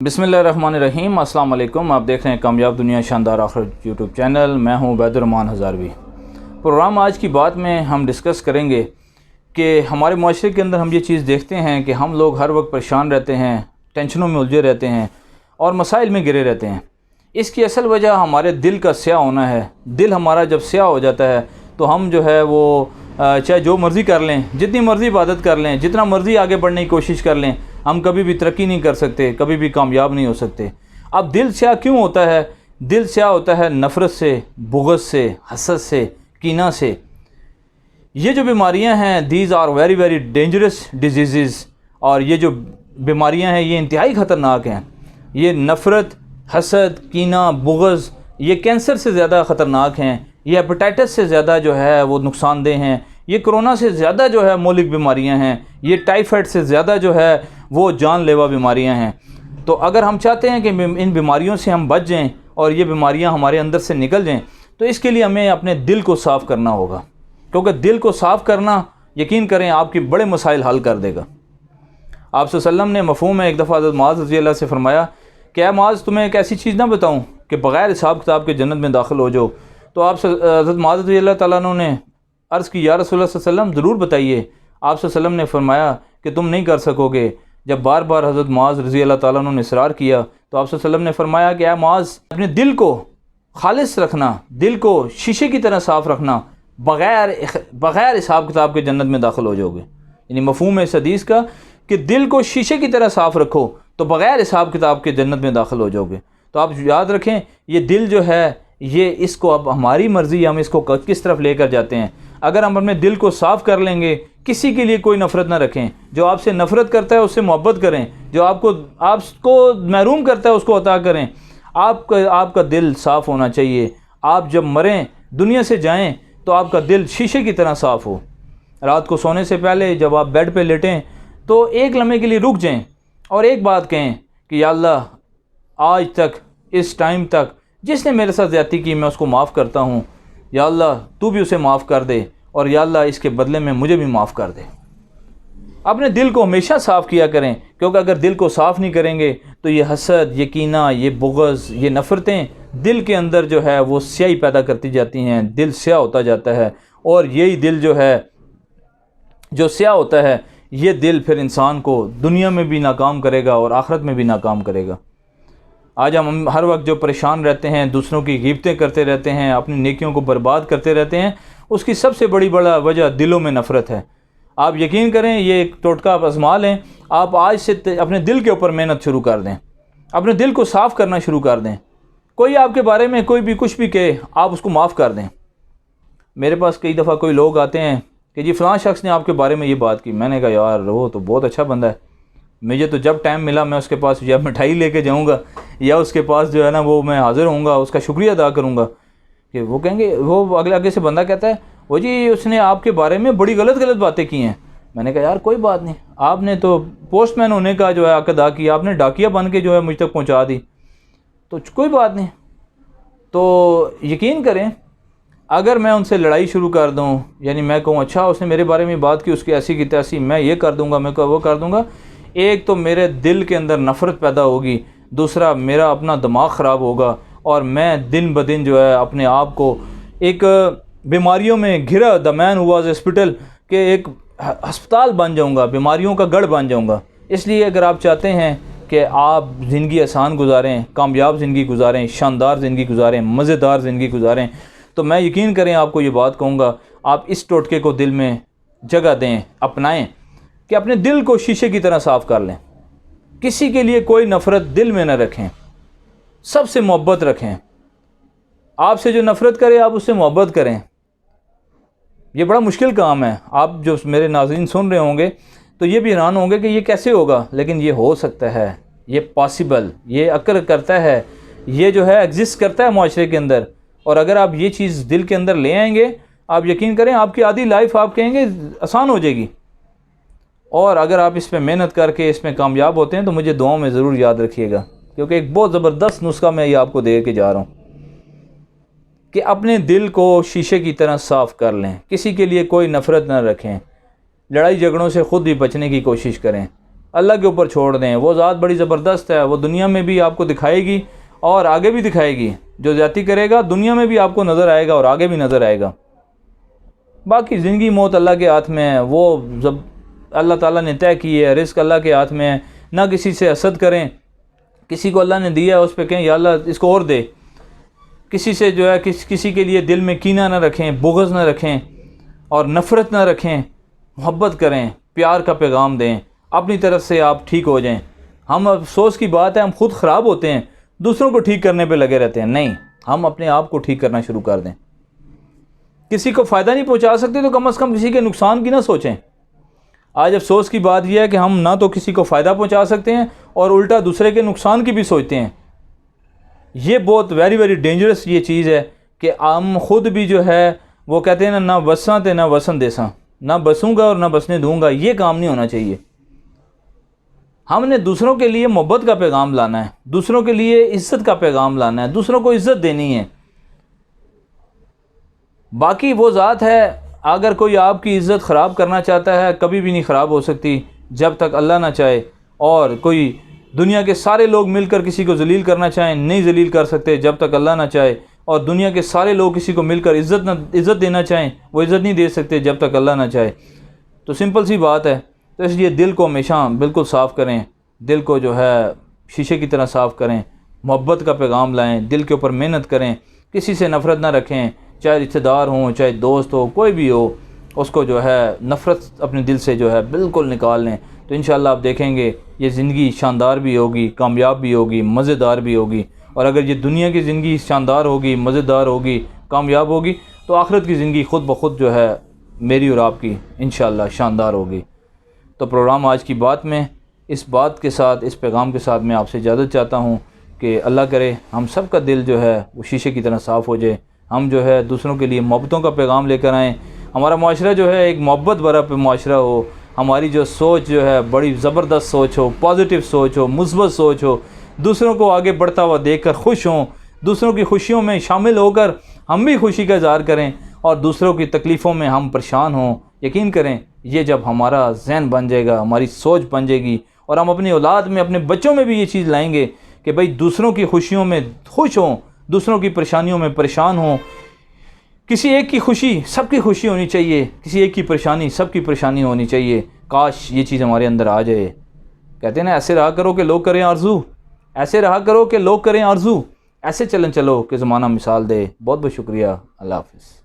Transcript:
बिस्मिल्लाहिर्रहमानिर्रहीम। अस्सलाम वालेकुम। आप देख रहे हैं कामयाब दुनिया शानदार आखिरत यूट्यूब चैनल। मैं हूं उबैदुर्रहमान हज़ारवी। प्रोग्राम आज की बात में हम डिस्कस करेंगे कि हमारे माशरे के अंदर हम ये चीज़ देखते हैं कि हम लोग हर वक्त परेशान रहते हैं, टेंशनों में उलझे रहते हैं और मसाइल में घिरे रहते हैं। इसकी असल वजह हमारे दिल का स्याह होना है। दिल हमारा जब स्याह हो जाता है तो हम जो है वो चाहे जो मर्ज़ी कर लें, जितनी मर्ज़ी इबादत कर लें, जितना मर्ज़ी आगे बढ़ने की कोशिश कर लें, हम कभी भी तरक्की नहीं कर सकते, कभी भी कामयाब नहीं हो सकते। अब दिल स्याह क्यों होता है? दिल स्याह होता है नफ़रत से, बुग़्ज़ से, हसद से, कीना से। ये जो बीमारियां हैं, these are very very dangerous diseases. और ये जो बीमारियां हैं ये इंतहाई ख़तरनाक हैं। ये नफ़रत, हसद, कीना, बुग़्ज़ ये कैंसर से ज़्यादा ख़तरनाक हैं। ये हेपेटाइटिस से ज़्यादा जो है वो नुकसानदेह हैं। ये कोरोना से ज़्यादा जो है मौलिक बीमारियां हैं। ये टाइफाइड से ज़्यादा जो है वो जानलेवा बीमारियां हैं। तो अगर हम चाहते हैं कि इन बीमारियों से हम बच जाएं और ये बीमारियां हमारे अंदर से निकल जाएं, तो इसके लिए हमें अपने दिल को साफ़ करना होगा, क्योंकि दिल को साफ़ करना, यकीन करें, आपके बड़े मसाइल हल कर देगा। आप सल्लल्लाहु अलैहि वसल्लम ने मफ़हूम है एक दफ़ा हज़रत मुआज़ रज़ियल्लाहु से फ़रमाया कि ऐ मुआज़, तुम्हें एक ऐसी चीज़ ना बताऊँ कि बग़ैर हिसाब किताब के जन्नत में दाखिल हो जाओ। तो आप हज़रत मुआज़ रज़ियल्लाहु तआला अन्हु ने अर्ज़ की, या रसूलल्लाह सल्लल्लाहु अलैहि वसल्लम ज़रूर बताइए। आप सल्लल्लाहु अलैहि वसल्लम ने फ़रमाया कि तुम नहीं कर सकोगे। जब बार बार हज़रत मुआज़ रज़ियल्लाहु तआला अन्हु ने इसरार किया तो आप सल्लल्लाहु अलैहि वसल्लम ने फ़रमाया कि ऐ मुआज़, अपने दिल को खालिस रखना, दिल को शीशे की तरह साफ़ रखना, बग़ैर हिसाब किताब के जन्नत में दाखिल हो जाओगे। यानी मफ़हूम है इस हदीस का कि दिल को शीशे की तरह साफ़ रखो तो बग़ैर हिसाब किताब के जन्नत में दाखिल हो जाओगे। तो आप याद रखें, ये दिल जो है ये, इसको अब हमारी मर्ज़ी, हम इसको किस तरफ लेकर जाते हैं। अगर हम अपने दिल को साफ़ कर लेंगे, किसी के लिए कोई नफ़रत ना रखें। जो आपसे नफ़रत करता है उससे मोहब्बत करें, जो आपको महरूम करता है उसको अता करें। आपका दिल साफ़ होना चाहिए। आप जब मरें, दुनिया से जाएं, तो आपका दिल शीशे की तरह साफ़ हो। रात को सोने से पहले जब आप बेड पे लेटें तो एक लम्हे के लिए रुक जाएं और एक बात कहें कि या अल्लाह, आज तक, इस टाइम तक जिसने मेरे साथ ज़्यादती की मैं उसको माफ़ करता हूँ। या अल्लाह, तू भी उसे माफ़ कर दे और या अल्लाह, इसके बदले में मुझे भी माफ़ कर दे। अपने दिल को हमेशा साफ़ किया करें, क्योंकि अगर दिल को साफ़ नहीं करेंगे तो ये हसद, ये कीना, ये बुग़्ज़, ये नफ़रतें दिल के अंदर जो है वो स्याही पैदा करती जाती हैं। दिल स्याह होता जाता है और यही दिल जो है, जो स्याह होता है, ये दिल फिर इंसान को दुनिया में भी नाकाम करेगा और आखिरत में भी नाकाम करेगा। आज हम हर वक्त जो परेशान रहते हैं, दूसरों की ग़ीबतें करते रहते हैं, अपनी नेकियों को बर्बाद करते रहते हैं, उसकी सबसे बड़ी वजह दिलों में नफ़रत है। आप यकीन करें, ये एक टोटका आप आज़मा लें। आप आज से अपने दिल के ऊपर मेहनत शुरू कर दें, अपने दिल को साफ़ करना शुरू कर दें। कोई आपके बारे में कोई भी कुछ भी कहे, आप उसको माफ़ कर दें। मेरे पास कई दफ़ा कोई लोग आते हैं कि जी फ़लाँ शख्स ने आपके बारे में ये बात की। मैंने कहा यार, वो तो बहुत अच्छा बंदा है, मुझे तो जब टाइम मिला मैं उसके पास या मिठाई लेके जाऊंगा या उसके पास जो है ना वो मैं हाज़िर होऊंगा, उसका शुक्रिया अदा करूंगा। कि वो कहेंगे, वो आगे से बंदा कहता है, वो जी उसने आपके बारे में बड़ी गलत बातें की हैं। मैंने कहा यार कोई बात नहीं, आपने तो पोस्टमैन होने का जो है हक़ अदा किया, आपने डाकिया बन के जो है मुझ तक पहुँचा दी, तो कोई बात नहीं। तो यकीन करें, अगर मैं उनसे लड़ाई शुरू कर दूँ, यानी मैं कहूँ अच्छा उसने मेरे बारे में बात की, उसकी ऐसी की तैसी, मैं ये कर दूँगा, मैं वो कर दूँगा, एक तो मेरे दिल के अंदर नफ़रत पैदा होगी, दूसरा मेरा अपना दिमाग ख़राब होगा और मैं दिन ब दिन जो है अपने आप को एक बीमारियों में घिरा, the man who was hospital के एक अस्पताल बन जाऊंगा, बीमारियों का गढ़ बन जाऊंगा। इसलिए अगर आप चाहते हैं कि आप ज़िंदगी आसान गुजारें, कामयाब ज़िंदगी गुजारें, शानदार ज़िंदगी गुजारें, मज़ेदार ज़िंदगी गुजारें, तो मैं यकीन करें आपको ये बात कहूँगा, आप इस टोटके को दिल में जगह दें, अपनाएं कि अपने दिल को शीशे की तरह साफ़ कर लें। किसी के लिए कोई नफ़रत दिल में न रखें, सबसे मोहब्बत रखें। आपसे जो नफ़रत करे आप उससे मोहब्बत करें। ये बड़ा मुश्किल काम है। आप जो मेरे नाज़रीन सुन रहे होंगे तो ये भी हैरान होंगे कि ये कैसे होगा, लेकिन ये हो सकता है, ये पॉसिबल, ये अक्र करता है, ये जो है एग्जिस्ट करता है माशरे के अंदर। और अगर आप ये चीज़ दिल के अंदर ले आएंगे, आप यकीन करें आपकी आधी लाइफ आप कहेंगे आसान हो जाएगी। और अगर आप इस पर मेहनत करके इसमें कामयाब होते हैं तो मुझे दुआओं में ज़रूर याद रखिएगा, क्योंकि एक बहुत ज़बरदस्त नुस्खा मैं ये आपको दे के जा रहा हूँ कि अपने दिल को शीशे की तरह साफ़ कर लें। किसी के लिए कोई नफ़रत न रखें, लड़ाई झगड़ों से ख़ुद भी बचने की कोशिश करें। अल्लाह के ऊपर छोड़ दें। वो ज़ात बड़ी ज़बरदस्त है, वो दुनिया में भी आपको दिखाएगी और आगे भी दिखाएगी। जो ज़्यादती करेगा दुनिया में भी आपको नज़र आएगा और आगे भी नज़र आएगा। बाकी ज़िंदगी मौत अल्लाह के हाथ में है, वो जब अल्लाह ताला ने तय की है, रिस्क अल्लाह के हाथ में है। ना किसी से हसद करें, किसी को अल्लाह ने दिया है उस पर कहें या अल्लाह इसको और दे। किसी से जो है किसी के लिए दिल में कीना ना रखें, बुग़्ज़ ना रखें और नफ़रत ना रखें। मोहब्बत करें, प्यार का पैगाम दें, अपनी तरफ से आप ठीक हो जाएं। हम अफसोस की बात है, हम खुद ख़राब होते हैं, दूसरों को ठीक करने पे लगे रहते हैं। नहीं, हम अपने आप को ठीक करना शुरू कर दें। किसी को फ़ायदा नहीं पहुंचा सकते तो कम से कम किसी के नुकसान की ना सोचें। आज अफसोस की बात यह है कि हम ना तो किसी को फ़ायदा पहुंचा सकते हैं और उल्टा दूसरे के नुकसान की भी सोचते हैं। ये बहुत वेरी वेरी डेंजरस ये चीज़ है कि हम खुद भी जो है वो कहते हैं ना बसा ते ना वसन देसा, ना बसूँगा और ना बसने दूँगा। ये काम नहीं होना चाहिए। हमने दूसरों के लिए मोहब्बत का पैगाम लाना है, दूसरों के लिए इज़्ज़त का पैगाम लाना है, दूसरों को इज़्ज़त देनी है। बाकी वो ज़ात है, अगर कोई आपकी इज़्ज़त ख़राब करना चाहता है कभी भी नहीं ख़राब हो सकती जब तक अल्लाह ना चाहे। और कोई दुनिया के सारे लोग मिलकर किसी को जलील करना चाहें, नहीं जलील कर सकते जब तक अल्लाह ना चाहे। और दुनिया के सारे लोग किसी को मिलकर इज़्ज़त देना चाहें, वो इज़्ज़त नहीं दे सकते जब तक अल्लाह ना चाहे। तो सिंपल सी बात है। तो इसलिए दिल को हमेशा बिल्कुल साफ़ करें, दिल को जो है शीशे की तरह साफ़ करें, मोहब्बत का पैगाम लाएं, दिल के ऊपर मेहनत करें, किसी से नफ़रत ना रखें, चाहे रिश्तेदार हों, चाहे दोस्त हो, कोई भी हो, उसको जो है नफ़रत अपने दिल से जो है बिल्कुल निकाल लें। तो इंशाअल्लाह आप देखेंगे ये ज़िंदगी शानदार भी होगी, कामयाब भी होगी, मज़ेदार भी होगी। और अगर ये दुनिया की ज़िंदगी शानदार होगी, मज़ेदार होगी, कामयाब होगी, तो आखिरत की ज़िंदगी ख़ुद ब खुद जो है मेरी और आपकी इंशाअल्लाह शानदार होगी। तो प्रोग्राम आज की बात में इस बात के साथ, इस पैगाम के साथ मैं आपसे इजाज़त चाहता हूँ कि अल्लाह करे हम सब का दिल जो है वो शीशे की तरह साफ़ हो जाए। हम जो है दूसरों के लिए मोहब्बतों का पैगाम लेकर आएँ। हमारा माशरा जो है एक मोहब्बत भरा माशरा हो। हमारी जो सोच जो है बड़ी ज़बरदस्त सोच हो, पॉजिटिव सोच हो, मुस्बत सोच हो। दूसरों को आगे बढ़ता हुआ देखकर खुश हों, दूसरों की खुशियों में शामिल होकर हम भी खुशी का इज़हार करें और दूसरों की तकलीफ़ों में हम परेशान हों। यकीन करें ये जब हमारा ज़हन बन जाएगा, हमारी सोच बन जाएगी और हम अपनी औलाद में, अपने बच्चों में भी ये चीज़ लाएंगे कि भाई दूसरों की खुशियों में खुश हों, दूसरों की परेशानियों में परेशान हों। किसी एक की खुशी सबकी खुशी होनी चाहिए, किसी एक की परेशानी सबकी परेशानी होनी चाहिए। काश ये चीज़ हमारे अंदर आ जाए। कहते हैं ना, ऐसे रहा करो कि लोग करें आरज़ू, ऐसे रहा करो कि लोग करें आरज़ू, ऐसे चलन चलो कि ज़माना मिसाल दे। बहुत बहुत शुक्रिया। अल्लाह हाफ़िज़।